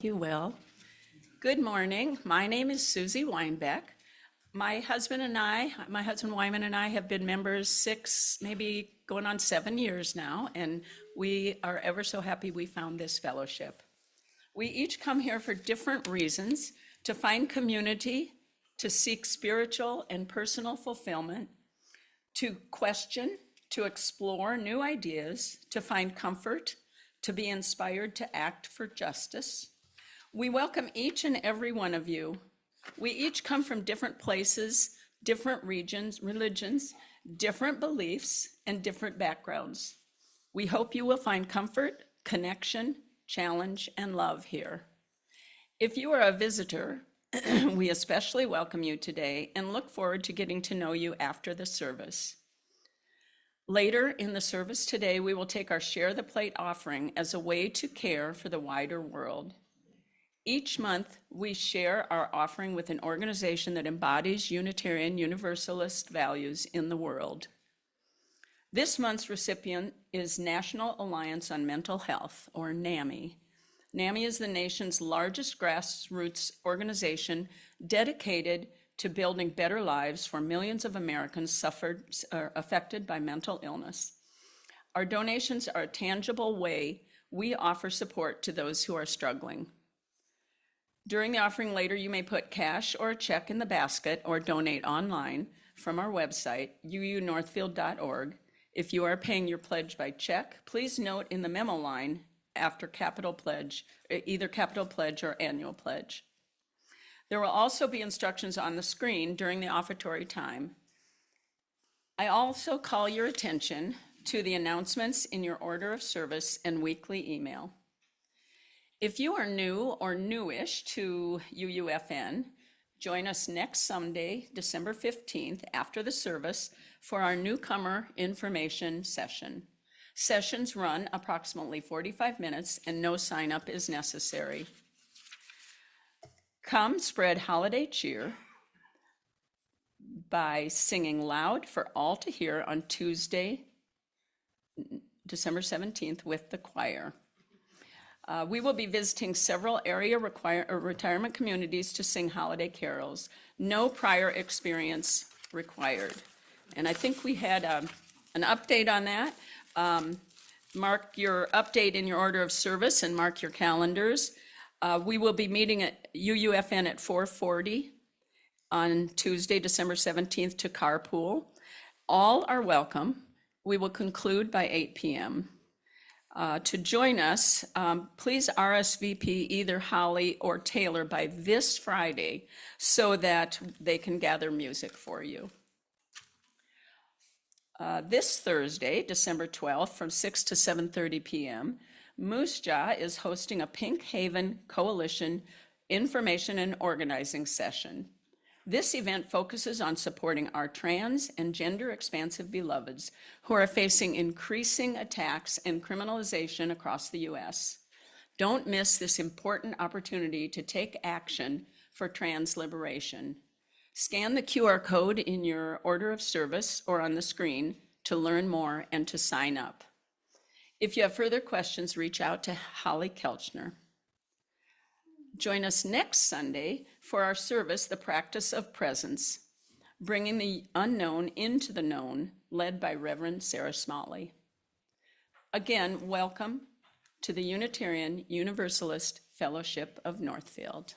you will. Good morning. My name is Susie Weinbeck. My husband Wyman and I have been members 6, maybe going on 7 years now, and we are ever so happy we found this fellowship. We each come here for different reasons: to find community, to seek spiritual and personal fulfillment, to question, to explore new ideas, to find comfort, to be inspired to act for justice. We welcome each and every one of you. We each come from different places, different regions, religions, different beliefs, and different backgrounds. We hope you will find comfort, connection, challenge, and love here. If you are a visitor, we especially welcome you today and look forward to getting to know you after the service. Later in the service today, we will take our Share the Plate offering as a way to care for the wider world. Each month, we share our offering with an organization that embodies Unitarian Universalist values in the world. This month's recipient is National Alliance on Mental Health, or NAMI. NAMI is the nation's largest grassroots organization dedicated to building better lives for millions of Americans affected by mental illness. Our donations are a tangible way we offer support to those who are struggling. During the offering later, you may put cash or a check in the basket or donate online from our website, uunorthfield.org. If you are paying your pledge by check, please note in the memo line after capital pledge, either capital pledge or annual pledge. There will also be instructions on the screen during the offertory time. I also call your attention to the announcements in your order of service and weekly email. If you are new or newish to UUFN, join us next Sunday, December 15th, after the service for our newcomer information session. Sessions run approximately 45 minutes and no sign up is necessary. Come spread holiday cheer by singing loud for all to hear on Tuesday, December 17th with the choir. We will be visiting several area retirement communities to sing holiday carols. No prior experience required. And I think we had an update on that. Mark your update in your order of service and mark your calendars. We will be meeting at UUFN at 4:40 on Tuesday, December 17th to carpool. All are welcome. We will conclude by 8 p.m. To join us, please RSVP either Holly or Taylor by this Friday so that they can gather music for you. This Thursday, December 12th, from 6 to 7:30 p.m., Moose Jaw is hosting a Pink Haven Coalition information and organizing session. This event focuses on supporting our trans and gender expansive beloveds who are facing increasing attacks and criminalization across the U.S. Don't miss this important opportunity to take action for trans liberation. Scan the QR code in your order of service or on the screen to learn more and to sign up. If you have further questions, reach out to Holly Kelchner. Join us next Sunday for our service, The Practice of Presence, bringing the unknown into the known, led by Reverend Sarah Smalley. Again, welcome to the Unitarian Universalist Fellowship of Northfield.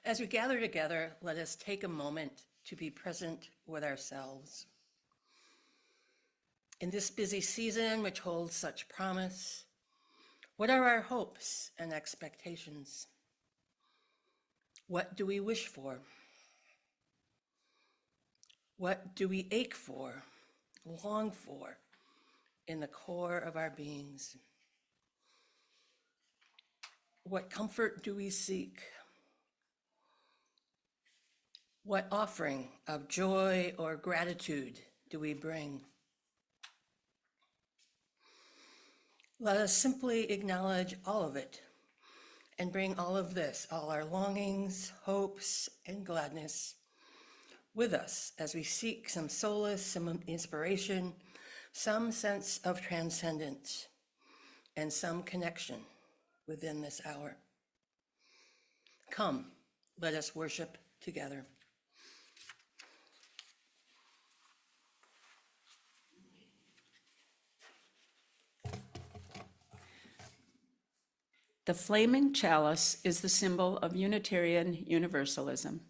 As we gather together, let us take a moment to be present with ourselves. In this busy season, which holds such promise, what are our hopes and expectations? What do we wish for? What do we ache for, long for, in the core of our beings? What comfort do we seek? What offering of joy or gratitude do we bring? Let us simply acknowledge all of it and bring all of this, all our longings, hopes, and gladness with us as we seek some solace, some inspiration, some sense of transcendence, and some connection within this hour. Come, let us worship together. The flaming chalice is the symbol of Unitarian Universalism.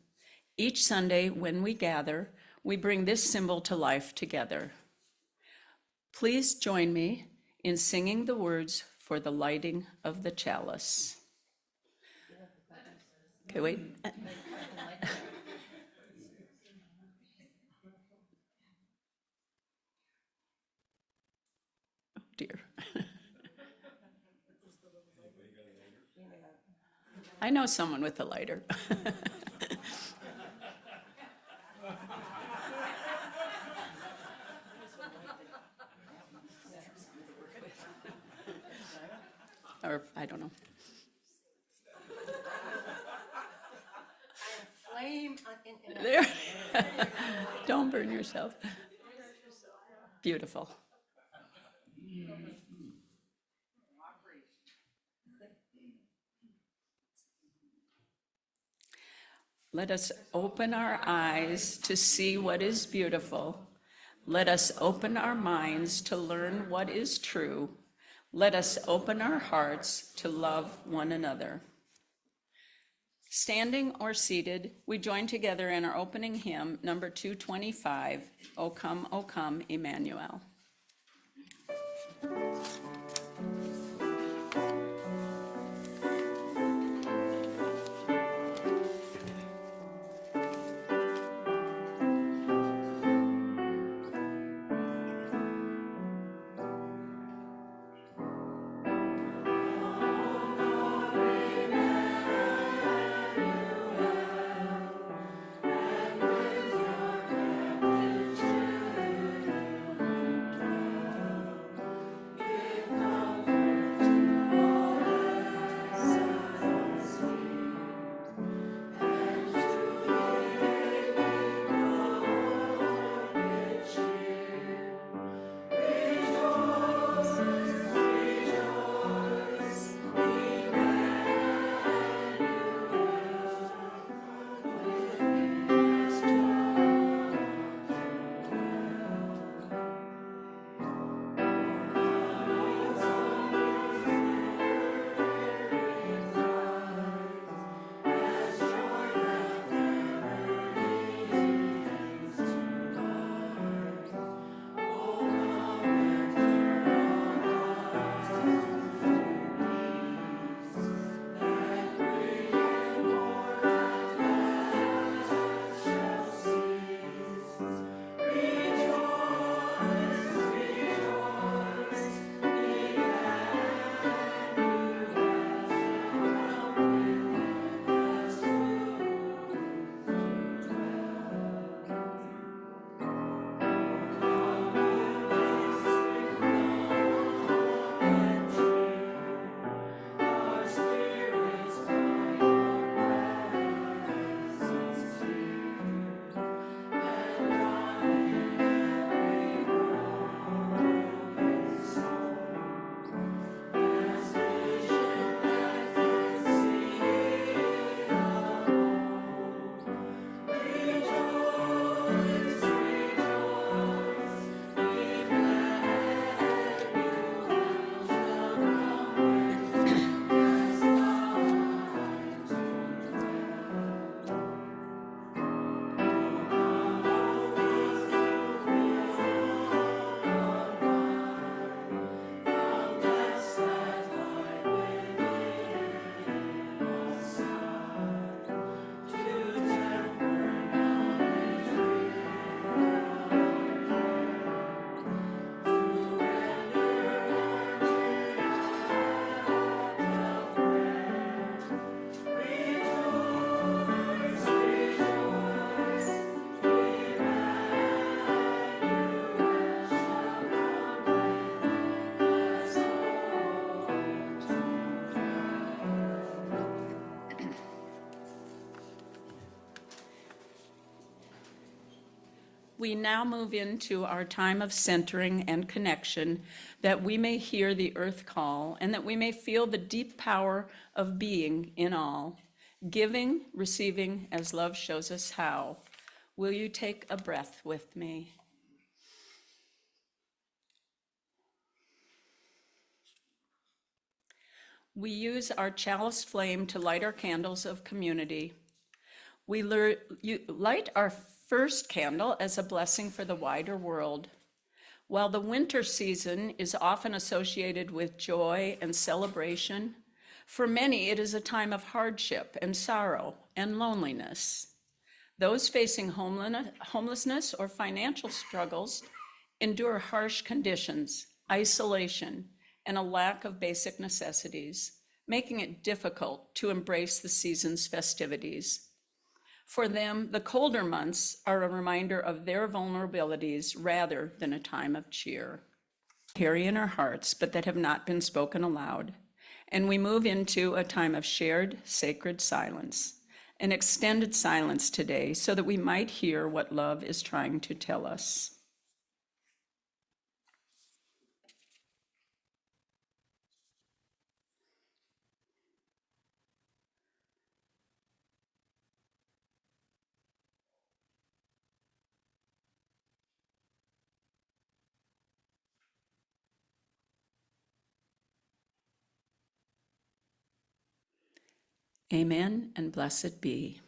Each Sunday when we gather, we bring this symbol to life together. Please join me in singing the words for the lighting of the chalice. Okay, wait. Oh, dear. I know someone with a lighter. Or, I don't know. Flame There. Don't burn yourself. Beautiful. Let us open our eyes to see what is beautiful. Let us open our minds to learn what is true. Let us open our hearts to love one another. Standing or seated, we join together in our opening hymn, number 225, O Come, Emmanuel. We now move into our time of centering and connection, that we may hear the earth call and that we may feel the deep power of being in all, giving, receiving as love shows us how. Will you take a breath with me? We use our chalice flame to light our candles of community. We light our first candle as a blessing for the wider world. While the winter season is often associated with joy and celebration, for many it is a time of hardship and sorrow and loneliness. Those facing homelessness or financial struggles endure harsh conditions, isolation, and a lack of basic necessities, making it difficult to embrace the season's festivities. For them, the colder months are a reminder of their vulnerabilities rather than a time of cheer. Carry in our hearts, but that have not been spoken aloud. And we move into a time of shared sacred silence, an extended silence today, so that we might hear what love is trying to tell us. Amen and blessed be.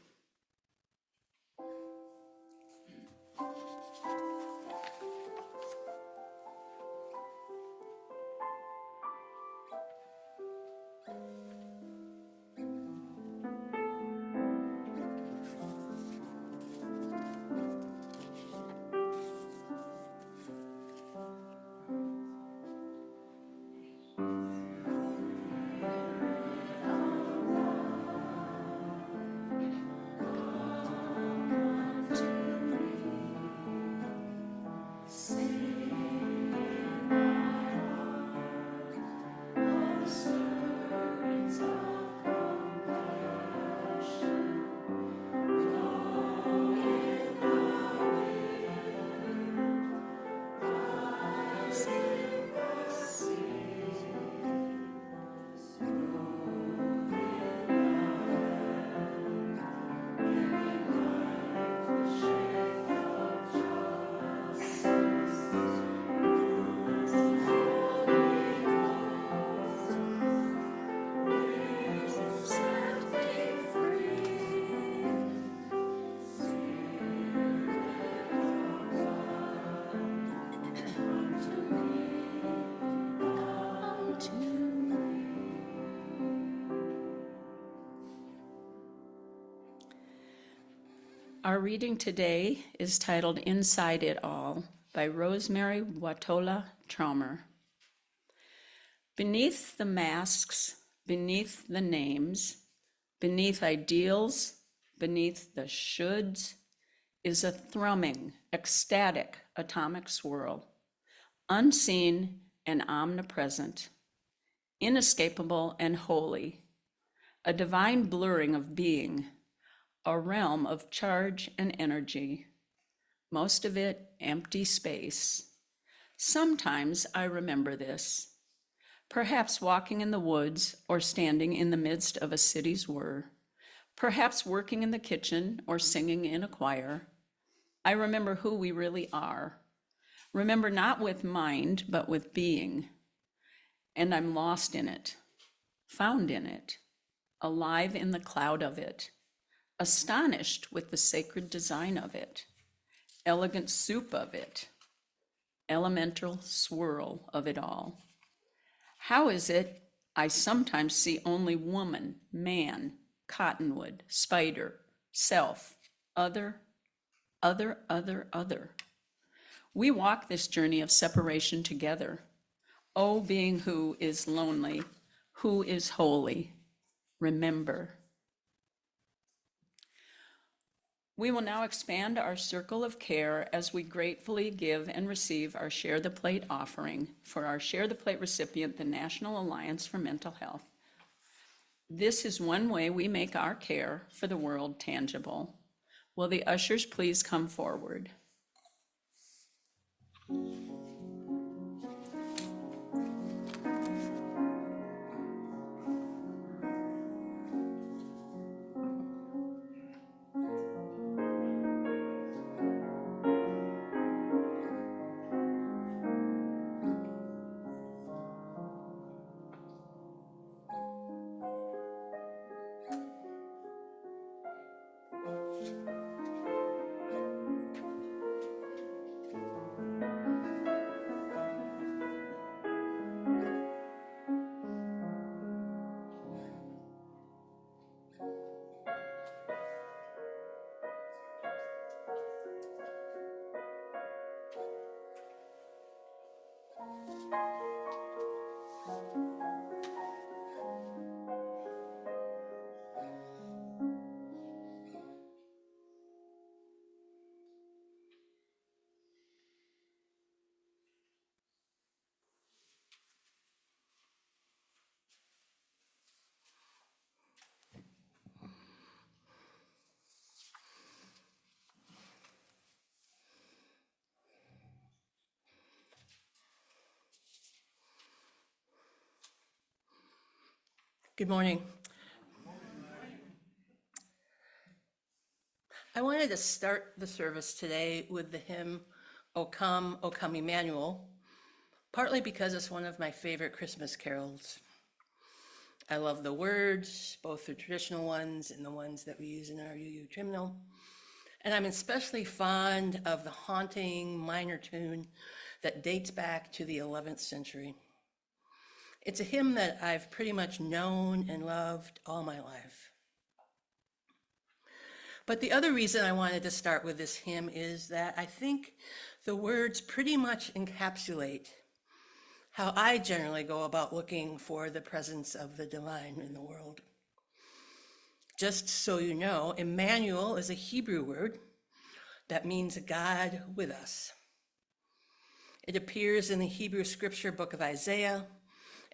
Our reading today is titled Inside It All by Rosemary Watola Traumer. Beneath the masks, beneath the names, beneath ideals, beneath the shoulds, is a thrumming, ecstatic atomic swirl, unseen and omnipresent, inescapable and holy, a divine blurring of being, a realm of charge and energy, most of it empty space. Sometimes I remember this, perhaps walking in the woods or standing in the midst of a city's whir, perhaps working in the kitchen or singing in a choir. I remember who we really are, remember not with mind, but with being. And I'm lost in it, found in it, alive in the cloud of it, astonished with the sacred design of it, elegant soup of it, elemental swirl of it all. How is it I sometimes see only woman, man, cottonwood, spider, self, other? We walk this journey of separation together. Oh, being who is lonely, who is holy, remember. We will now expand our circle of care as we gratefully give and receive our Share the Plate offering for our Share the Plate recipient, the National Alliance for Mental Health. This is one way we make our care for the world tangible. Will the ushers please come forward? Good morning. I wanted to start the service today with the hymn, O Come, Emmanuel, partly because it's one of my favorite Christmas carols. I love the words, both the traditional ones and the ones that we use in our UU hymnal. And I'm especially fond of the haunting minor tune that dates back to the 11th century. It's a hymn that I've pretty much known and loved all my life. But the other reason I wanted to start with this hymn is that I think the words pretty much encapsulate how I generally go about looking for the presence of the divine in the world. Just so you know, Emmanuel is a Hebrew word that means God with us. It appears in the Hebrew scripture book of Isaiah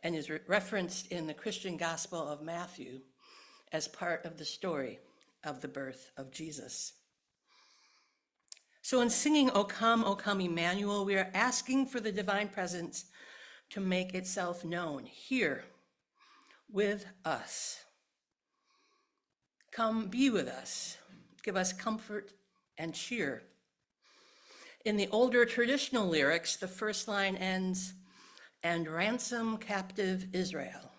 and is referenced in the Christian Gospel of Matthew as part of the story of the birth of Jesus. So in singing O Come, Emmanuel, we are asking for the divine presence to make itself known here with us. Come be with us, give us comfort and cheer. In the older traditional lyrics, the first line ends, and ransom captive Israel.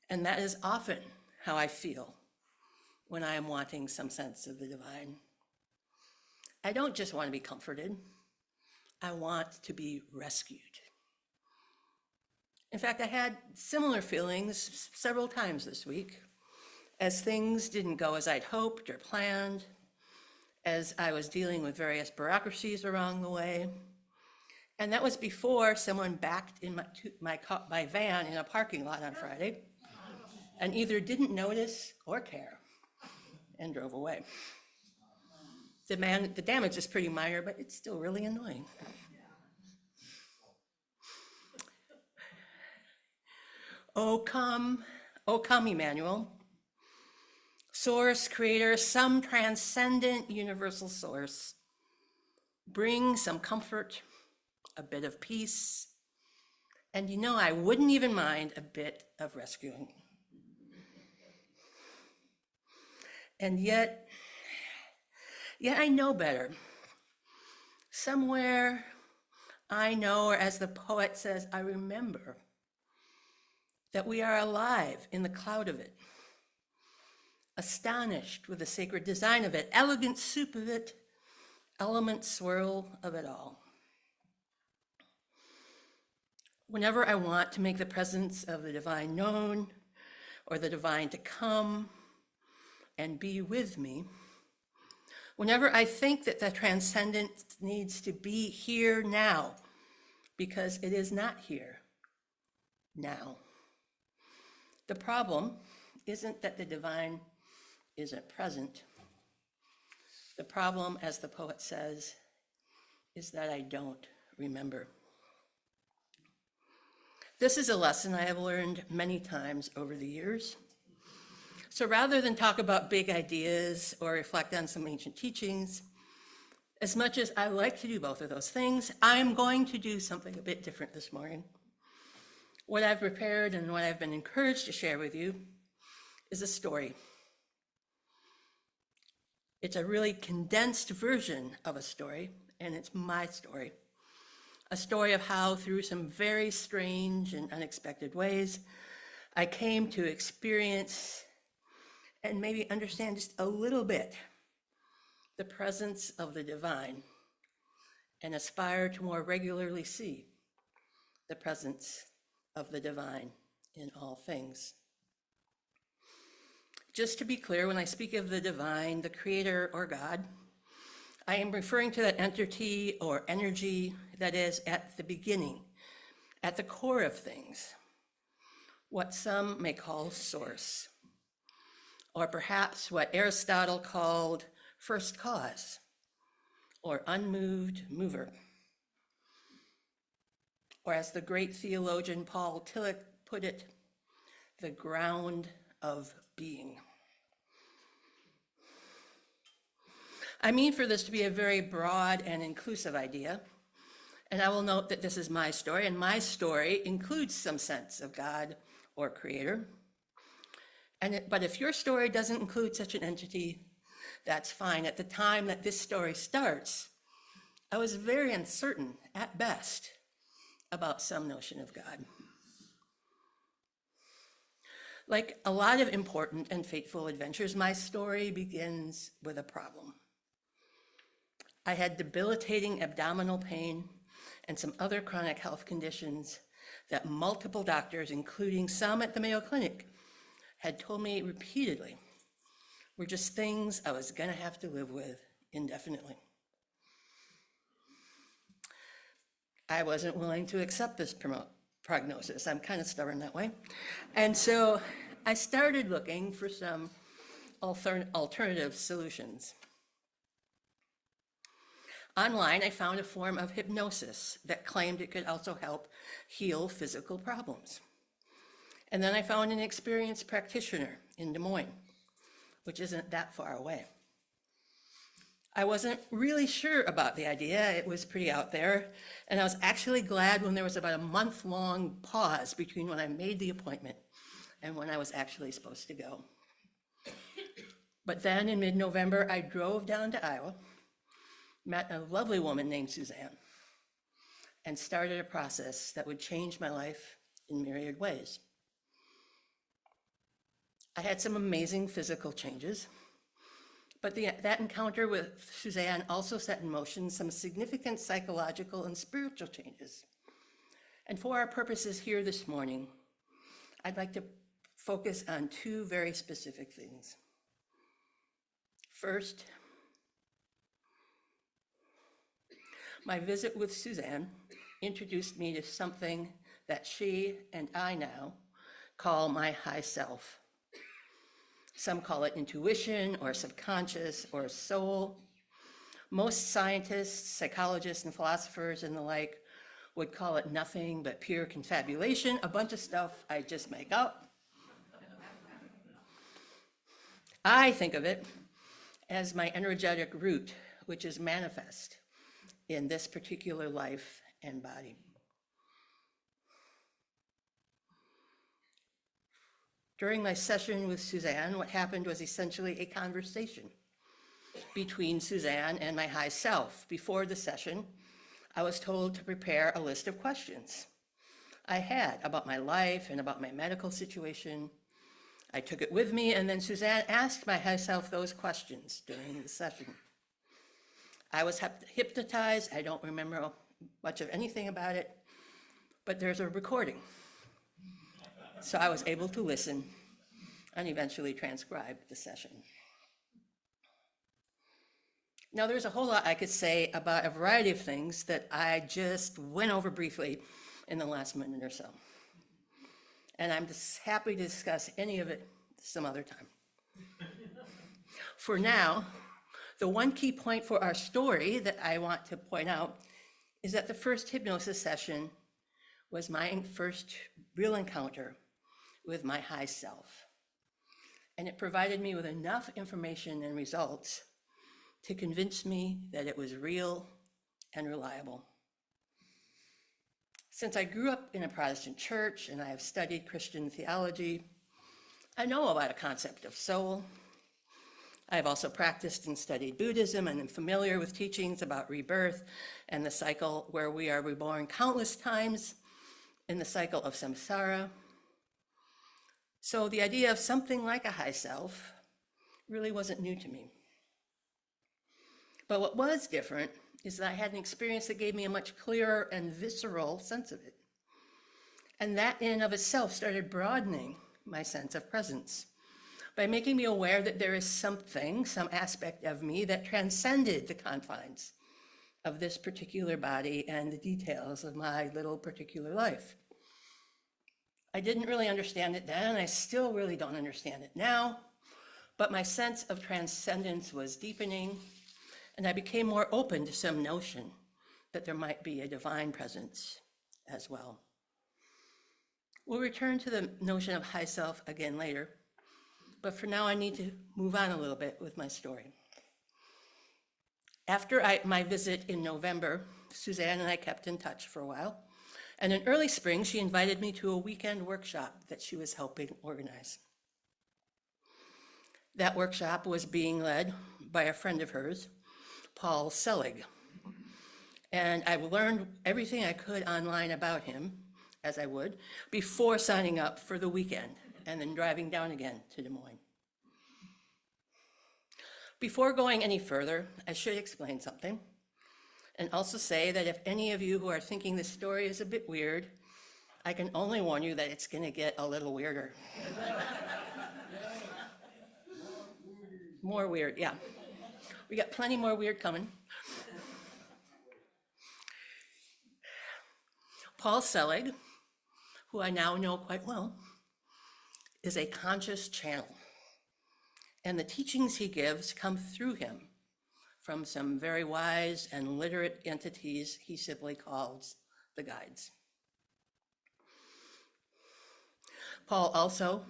And that is often how I feel when I am wanting some sense of the divine. I don't just want to be comforted, I want to be rescued. In fact, I had similar feelings several times this week as things didn't go as I'd hoped or planned, as I was dealing with various bureaucracies along the way. And that was before someone backed in my van in a parking lot on Friday and either didn't notice or care and drove away. The damage is pretty minor, but it's still really annoying. O come, Emmanuel. Source, creator, some transcendent universal source. Bring some comfort, a bit of peace, and you know I wouldn't even mind a bit of rescuing. And yet I know better. Somewhere I know, or as the poet says, I remember that we are alive in the cloud of it, astonished with the sacred design of it, elegant soup of it, element swirl of it all. Whenever I want to make the presence of the divine known, or the divine to come and be with me, whenever I think that the transcendent needs to be here now, because it is not here now. The problem isn't that the divine isn't present. The problem, as the poet says, is that I don't remember. This is a lesson I have learned many times over the years. So rather than talk about big ideas or reflect on some ancient teachings, As much as I like to do both of those things, I'm going to do something a bit different this morning. What I've prepared and what I've been encouraged to share with you is a story. It's a really condensed version of a story, and it's my story. A story of how, through some very strange and unexpected ways, I came to experience and maybe understand just a little bit the presence of the divine and aspire to more regularly see the presence of the divine in all things. Just to be clear, when I speak of the divine, the creator or God, I am referring to that entity or energy that is at the beginning, at the core of things, what some may call source, or perhaps what Aristotle called first cause, or unmoved mover, or as the great theologian Paul Tillich put it, the ground of being. I mean for this to be a very broad and inclusive idea, and I will note that this is my story, and my story includes some sense of God or creator. But if your story doesn't include such an entity, that's fine. At the time that this story starts, I was very uncertain, at best, about some notion of God. Like a lot of important and fateful adventures, my story begins with a problem. I had debilitating abdominal pain and some other chronic health conditions that multiple doctors, including some at the Mayo Clinic, had told me repeatedly were just things I was gonna have to live with indefinitely. I wasn't willing to accept this prognosis. I'm kind of stubborn that way. And so I started looking for some alternative solutions. Online, I found a form of hypnosis that claimed it could also help heal physical problems. And then I found an experienced practitioner in Des Moines, which isn't that far away. I wasn't really sure about the idea. It was pretty out there. And I was actually glad when there was about a month-long pause between when I made the appointment and when I was actually supposed to go. But then in mid-November, I drove down to Iowa, met a lovely woman named Suzanne, and started a process that would change my life in myriad ways. I had some amazing physical changes, but that encounter with Suzanne also set in motion some significant psychological and spiritual changes. And for our purposes here this morning, I'd like to focus on two very specific things. First, my visit with Suzanne introduced me to something that she and I now call my high self. Some call it intuition or subconscious or soul. Most scientists, psychologists, and philosophers and the like would call it nothing but pure confabulation, a bunch of stuff I just make up. I think of it as my energetic root, which is manifest in this particular life and body. During my session with Suzanne, what happened was essentially a conversation between Suzanne and my high self. Before the session, I was told to prepare a list of questions I had about my life and about my medical situation. I took it with me, and then Suzanne asked my high self those questions during the session. I was hypnotized. I don't remember much of anything about it, but there's a recording. So I was able to listen and eventually transcribe the session. Now, there's a whole lot I could say about a variety of things that I just went over briefly in the last minute or so. And I'm just happy to discuss any of it some other time. For now, the one key point for our story that I want to point out is that the first hypnosis session was my first real encounter with my high self. And it provided me with enough information and results to convince me that it was real and reliable. Since I grew up in a Protestant church and I have studied Christian theology, I know about a concept of soul. I have also practiced and studied Buddhism and am familiar with teachings about rebirth and the cycle where we are reborn countless times in the cycle of samsara. So the idea of something like a high self really wasn't new to me. But what was different is that I had an experience that gave me a much clearer and visceral sense of it. And that in and of itself started broadening my sense of presence by making me aware that there is something, some aspect of me that transcended the confines of this particular body and the details of my little particular life. I didn't really understand it then, and I still really don't understand it now, but my sense of transcendence was deepening, and I became more open to some notion that there might be a divine presence as well. We'll return to the notion of high self again later, but for now I need to move on a little bit with my story. After my visit in November, Suzanne and I kept in touch for a while, and in early spring she invited me to a weekend workshop that she was helping organize. That workshop was being led by a friend of hers, Paul Selig, and I learned everything I could online about him, as I would, before signing up for the weekend and then driving down again to Des Moines. Before going any further, I should explain something and also say that if any of you who are thinking this story is a bit weird, I can only warn you that it's going to get a little weirder. More weird, yeah. We got plenty more weird coming. Paul Selig, who I now know quite well, is a conscious channel, and the teachings he gives come through him from some very wise and literate entities he simply calls the guides. Paul also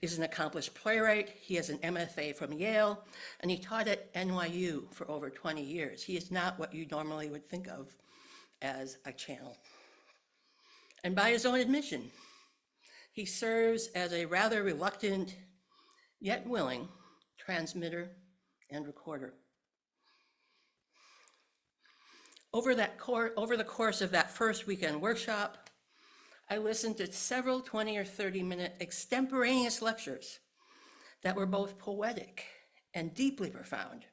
is an accomplished playwright. He has an MFA from Yale, and he taught at NYU for over 20 years. He is not what you normally would think of as a channel. And by his own admission, he serves as a rather reluctant, yet willing, transmitter and recorder. Over the course of that first weekend workshop, I listened to several 20 or 30-minute extemporaneous lectures that were both poetic and deeply profound.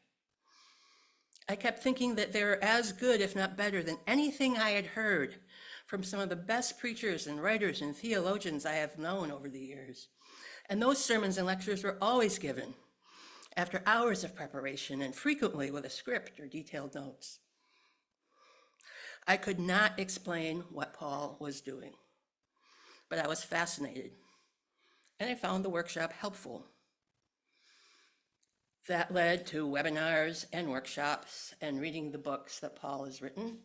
I kept thinking that they were as good, if not better, than anything I had heard from some of the best preachers and writers and theologians I have known over the years. And those sermons and lectures were always given after hours of preparation and frequently with a script or detailed notes. I could not explain what Paul was doing, but I was fascinated, and I found the workshop helpful. That led to webinars and workshops and reading the books that Paul has written.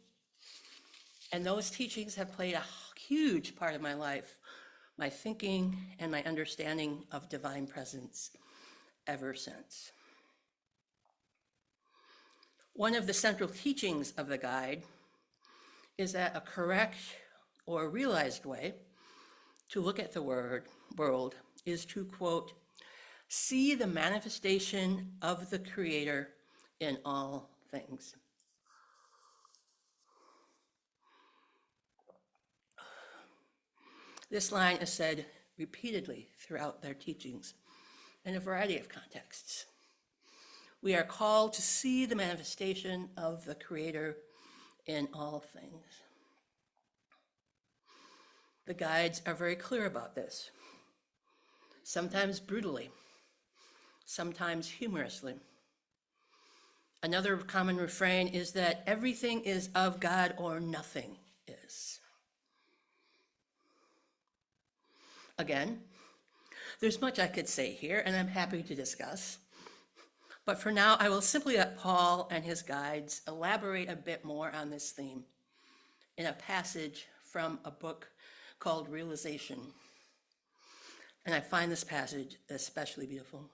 And those teachings have played a huge part of my life, my thinking and my understanding of divine presence ever since. One of the central teachings of the guide is that a correct or realized way to look at the world is to, quote, see the manifestation of the Creator in all things. This line is said repeatedly throughout their teachings in a variety of contexts. We are called to see the manifestation of the Creator in all things. The guides are very clear about this, sometimes brutally, sometimes humorously. Another common refrain is that everything is of God or nothing is. Again, there's much I could say here, and I'm happy to discuss. But for now, I will simply let Paul and his guides elaborate a bit more on this theme in a passage from a book called Realization. And I find this passage especially beautiful.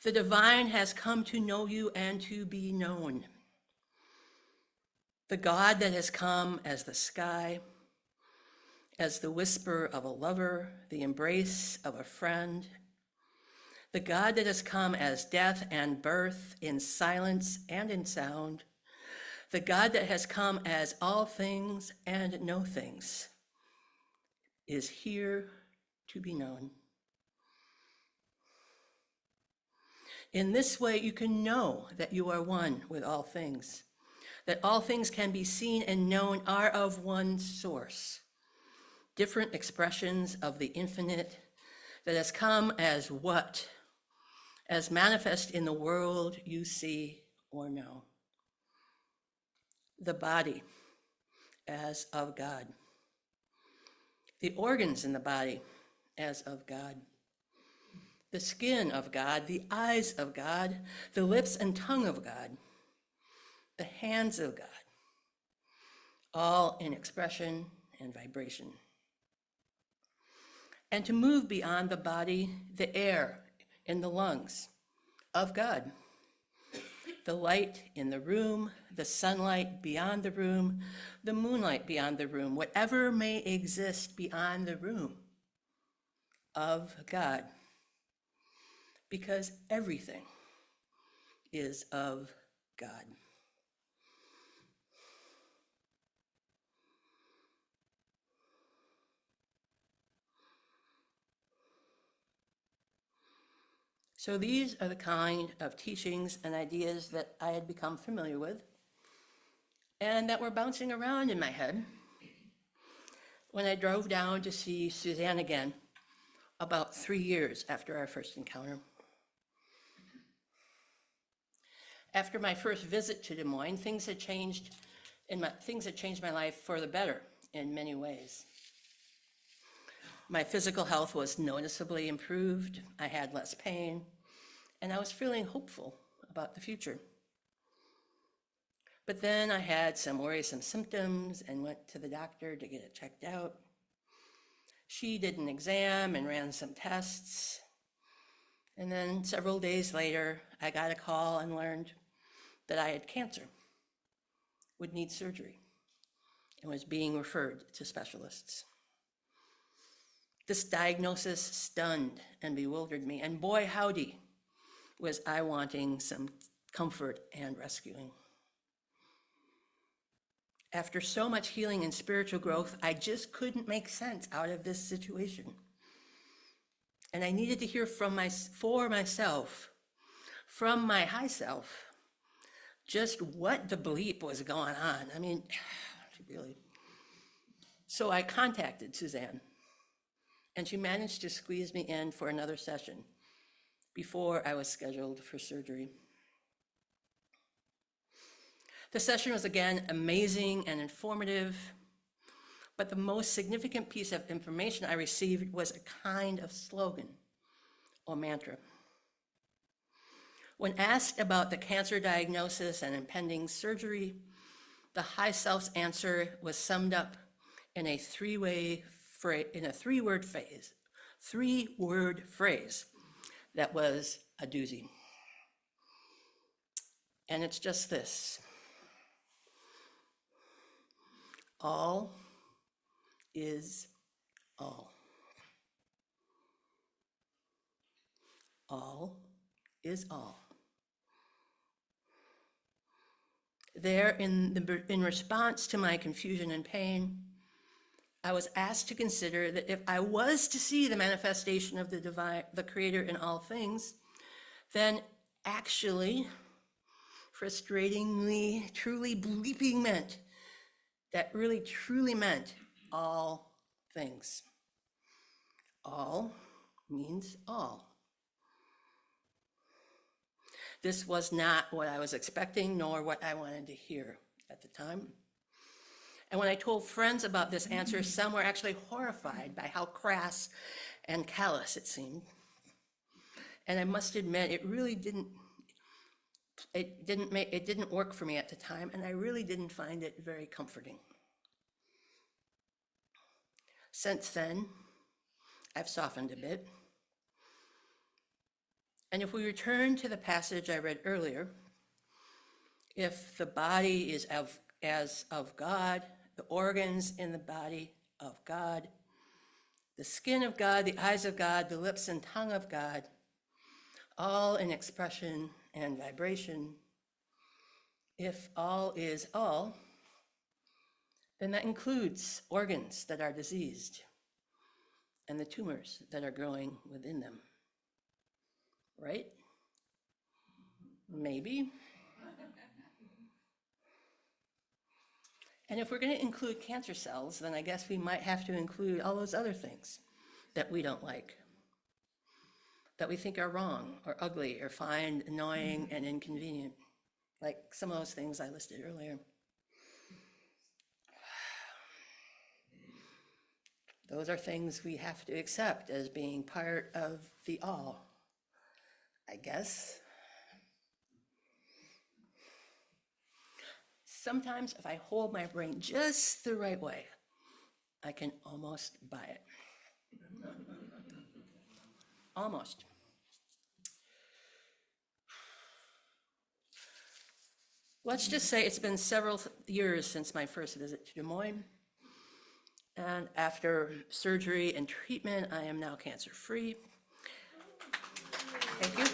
The divine has come to know you and to be known. The God that has come as the sky, as the whisper of a lover, the embrace of a friend. The God that has come as death and birth in silence and in sound. The God that has come as all things and no things is here to be known. In this way, you can know that you are one with all things, that all things can be seen and known are of one source, different expressions of the infinite that has come as what? As manifest in the world you see or know. The body as of God. The organs in the body as of God. The skin of God, the eyes of God, the lips and tongue of God, the hands of God, all in expression and vibration. And to move beyond the body, the air in the lungs of God, the light in the room, the sunlight beyond the room, the moonlight beyond the room, whatever may exist beyond the room of God. Because everything is of God. So these are the kind of teachings and ideas that I had become familiar with and that were bouncing around in my head when I drove down to see Suzanne again about 3 years after our first encounter. After my first visit to Des Moines, things had changed my life for the better in many ways. My physical health was noticeably improved, I had less pain, and I was feeling hopeful about the future. But then I had some worrisome symptoms and went to the doctor to get it checked out. She did an exam and ran some tests. And then several days later, I got a call and learned that I had cancer, would need surgery, and was being referred to specialists. This diagnosis stunned and bewildered me, and boy howdy, was I wanting some comfort and rescuing. After so much healing and spiritual growth, I just couldn't make sense out of this situation. And I needed to hear for myself, from my high self, just what the bleep was going on. I mean, really. So I contacted Suzanne, and she managed to squeeze me in for another session before I was scheduled for surgery. The session was again amazing and informative, but the most significant piece of information I received was a kind of slogan or mantra. When asked about the cancer diagnosis and impending surgery, the high self's answer was summed up in a three-word phrase that was a doozy. And it's just this: all is all. All is all. There, in response to my confusion and pain, I was asked to consider that if I was to see the manifestation of the divine, the Creator in all things, then actually, frustratingly, truly bleeping meant, that really truly meant all things. All means all. This was not what I was expecting, nor what I wanted to hear at the time. And when I told friends about this answer, some were actually horrified by how crass and callous it seemed. And I must admit, it didn't work for me at the time, and I really didn't find it very comforting. Since then, I've softened a bit. And if we return to the passage I read earlier, if the body is as of God, the organs in the body of God, the skin of God, the eyes of God, the lips and tongue of God, all in expression and vibration, if all is all, then that includes organs that are diseased and the tumors that are growing within them. Right? Maybe. And if we're going to include cancer cells, then I guess we might have to include all those other things that we don't like, that we think are wrong or ugly or find annoying and inconvenient, like some of those things I listed earlier. Those are things we have to accept as being part of the all, I guess. Sometimes if I hold my brain just the right way, I can almost buy it. Almost. Let's just say it's been several years since my first visit to Des Moines. And after surgery and treatment, I am now cancer-free. Thank you.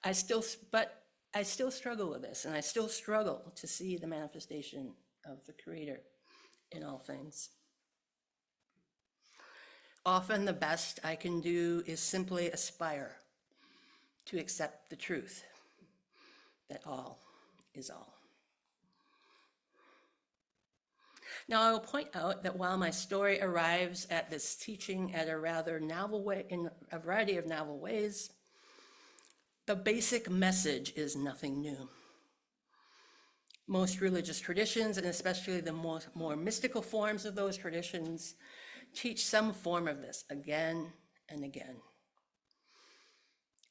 I still struggle with this, and I still struggle to see the manifestation of the Creator in all things. Often the best I can do is simply aspire to accept the truth that all is all. Now, I will point out that while my story arrives at this teaching at a rather novel way, in a variety of novel ways, the basic message is nothing new. Most religious traditions, and especially the more mystical forms of those traditions, teach some form of this again and again.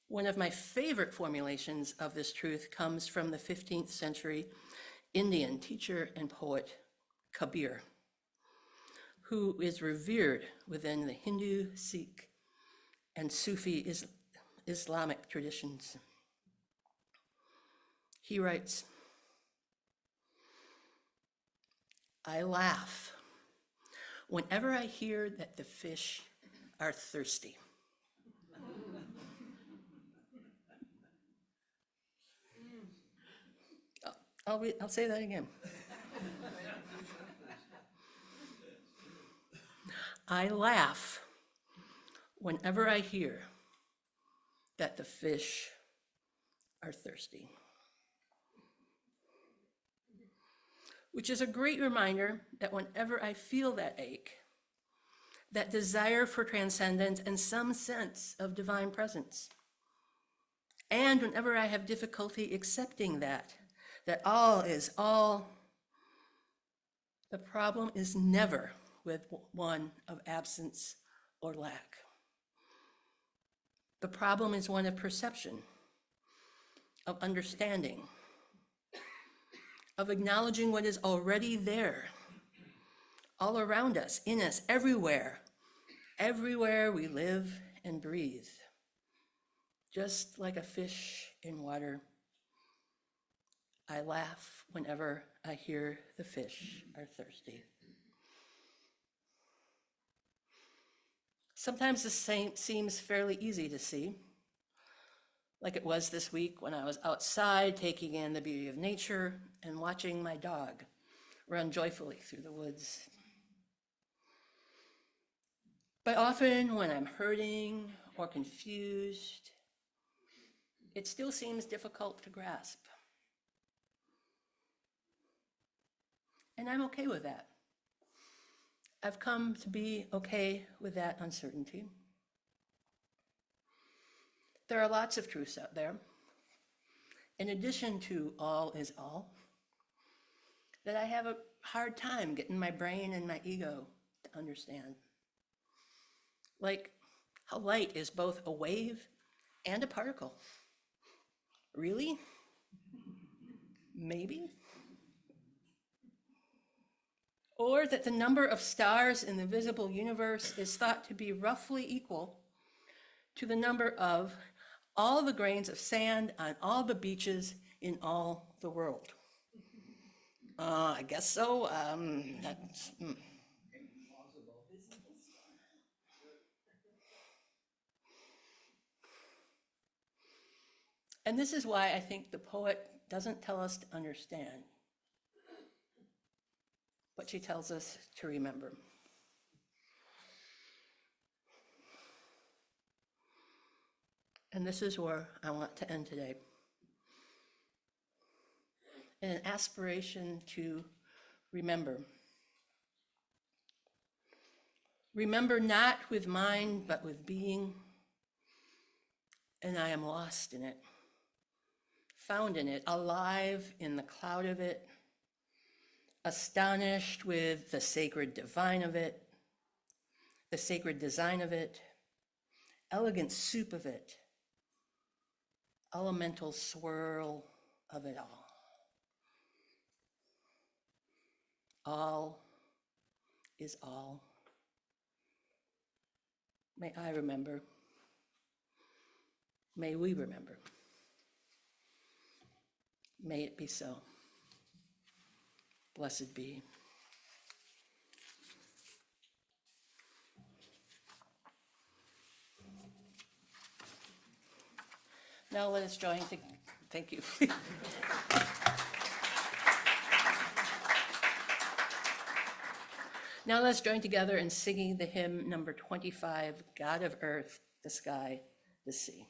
One of my favorite formulations of this truth comes from the 15th century Indian teacher and poet Kabir, who is revered within the Hindu, Sikh, and Sufi Islamic traditions. He writes, "I laugh whenever I hear that the fish are thirsty." I'll say that again. I laugh whenever I hear that the fish are thirsty. Which is a great reminder that whenever I feel that ache, that desire for transcendence and some sense of divine presence, and whenever I have difficulty accepting that all is all, the problem is never with one of absence or lack. The problem is one of perception, of understanding, of acknowledging what is already there, all around us, in us, everywhere we live and breathe. Just like a fish in water, I laugh whenever I hear the fish are thirsty. Sometimes this seems fairly easy to see, like it was this week when I was outside taking in the beauty of nature and watching my dog run joyfully through the woods. But often when I'm hurting or confused, it still seems difficult to grasp. And I'm okay with that. I've come to be okay with that uncertainty. There are lots of truths out there, in addition to all is all, that I have a hard time getting my brain and my ego to understand. Like how light is both a wave and a particle. Really? Maybe? or that the number of stars in the visible universe is thought to be roughly equal to the number of all the grains of sand on all the beaches in all the world. I guess so. And this is why I think the poet doesn't tell us to understand, but she tells us to remember. And this is where I want to end today. In an aspiration to remember. Remember not with mind, but with being, and I am lost in it, found in it, alive in the cloud of it, astonished with the sacred divine of it, the sacred design of it, elegant soup of it, elemental swirl of it all. All is all. May I remember. May we remember. May it be so. Blessed be. Now let us join. Thank you. Now let's join together in singing the hymn number 25, God of Earth, the Sky, the Sea.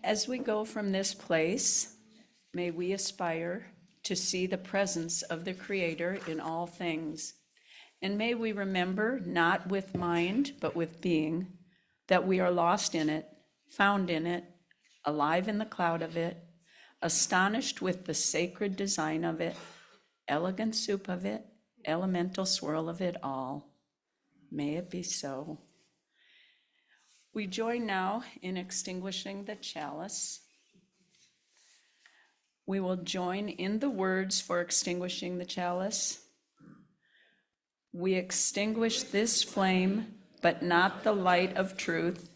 As we go from this place, may we aspire to see the presence of the Creator in all things And may we remember, not with mind, but with being, that we are lost in it, found in it, alive in the cloud of it, astonished with the sacred design of it, elegant soup of it, elemental swirl of it all. May it be so. We join now in extinguishing the chalice. We will join in the words for extinguishing the chalice. We extinguish this flame, but not the light of truth,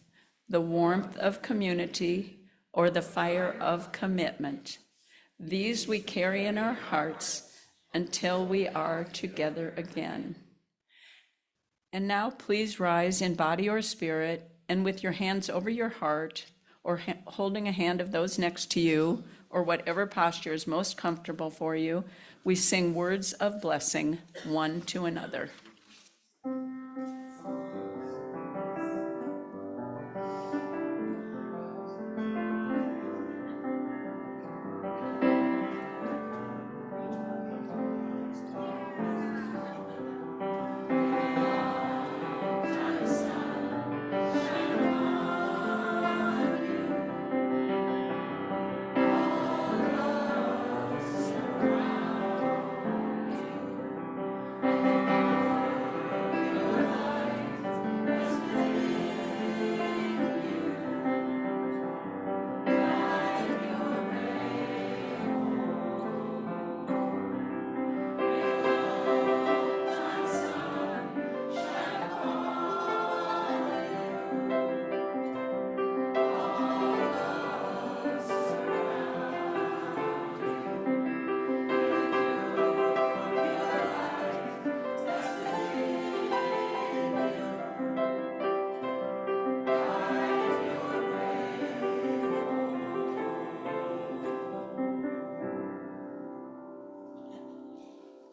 the warmth of community, or the fire of commitment. These we carry in our hearts until we are together again. And now please rise in body or spirit, and with your hands over your heart, or holding a hand of those next to you, or whatever posture is most comfortable for you, we sing words of blessing one to another.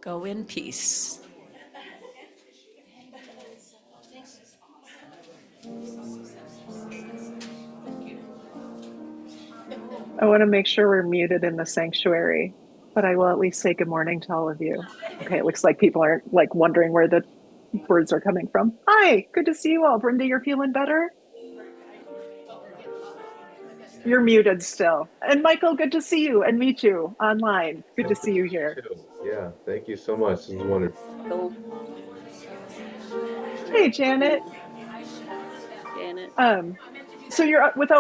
Go in peace. I want to make sure we're muted in the sanctuary, but I will at least say good morning to all of you. Okay, it looks like people aren't like wondering where the words are coming from. Hi, good to see you all. Brenda, you're feeling better? You're muted still. And Michael, good to see you and meet you online. Good to Good to see you meet you here. too. Yeah, thank you so much. This is wonderful. Hey, Janet. Janet. So you're without